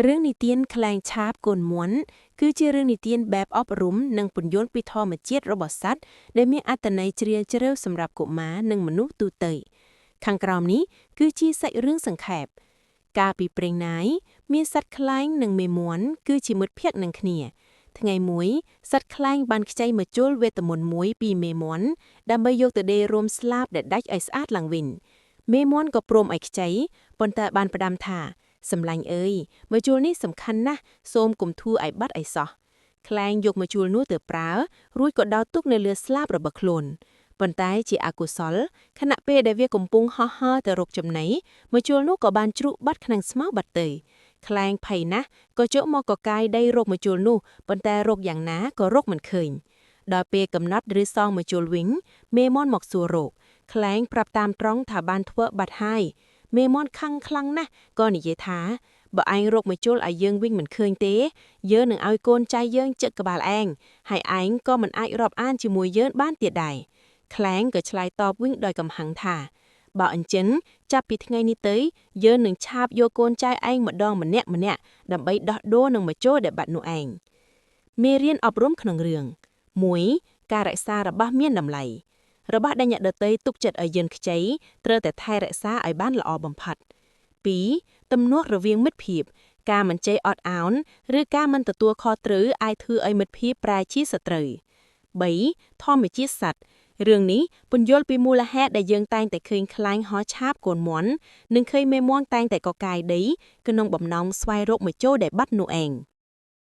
เรื่องนิเตียนแคลงชาบกลม้วนคือเรื่องนิเตียนแบบออบรุมនិងពន្យល់ពីធម្មជាតិរបស់សត្វដែលមានអត្ថន័យជ្រាលជ្រៅសម្រាប់កុមារនិងមនុស្សទូទៅខាងក្រោមនេះគឺជាសាច់រឿងសង្ខេបកាលពីព្រេងណាយមានសត្វខ្លែងនិងមេមាន់គឺជាមិត្តភក្តិនឹងគ្នាថ្ងៃមួយសត្វខ្លែងបានខ្ចីមកជុលវេទមន្តមួយពីមេមាន់ដើម្បីយកទៅដេររួមស្លាបដែលដាច់ឲ្យស្អាតឡើងវិញមេមាន់ក៏ព្រមឲ្យខ្ចីប៉ុន្តែបានផ្ដាំថាសម្លាញ់អើយមកជួលនេះសំខាន់ណាស់សូមកុំធួឲ្យបាត់អីសោះខ្លែងយកមកជួលនោះទៅប្រើរួចក៏ដោតទុកនៅលើស្លាបរបស់ខ្លួនប៉ុន្តែជាអកុសលខណៈពេលដែលវាកំពុងហោះហើរទៅរកចំណីមកជួលនោះក៏បានជ្រុះបាត់ក្នុងស្មៅបាត់ទៅខ្លែងភ័យណាស់ក៏ចុះមកកកាយដីរកមកជួលនោះប៉ុន្តែរកយ៉ាងណាក៏រកមិនឃើញដល់ពេលកំណត់ឬសងមកជួលវិញមេមន់មកសួររកខ្លែងប្រាប់តាមត្រង់ថាបានធ្វើបាត់ហើយមេមន់ខឹងខ្លាំងណាស់ក៏និយាយថាបើឯងរកមកជុលឲ្យយើងវិញមិនឃើញទេយើងនឹងឲ្យកូនចៅយើងចឹកក្បាលឯងហើយឯងក៏មិនអាចរាប់អានជាមួយយើងបានទៀតដែរខ្លែងក៏ឆ្លើយតបវិញដោយកំហឹងថាបើអញ្ចឹងចាប់ពីថ្ងៃនេះទៅយើងនឹងឆាបយកកូនចៅឯងម្ដងម្នាក់ដើម្បីដោះដូរនឹងមកជុលដែលបាត់នោះឯងមេរៀនអប់រំក្នុងរឿង 1. ការរក្សារបស់មានតម្លៃរបស់ដែលអ្នកដទៃទុកចិត្តឲ្យយើងខ្ចីត្រូវតែថែរក្សាឲ្យបានល្អបំផុត 2. ទំនាស់រវាងមិត្តភាពការមិនចេះអត់ឱនឬការមិនទទួលខុសត្រូវអាចធ្វើឲ្យមិត្តភាពប្រែជាសត្រូវ 3. ធម្មជាតិសត្វរឿងនេះពន្យល់ពីមូលហេតុដែលយើងតែងតែឃើញខ្លែងហោះឆាបកូនមាន់និងឃើញមេមាន់តែងតែកកាយដីក្នុងបំណងស្វែងរកមកជោដែលបាត់នោះឯង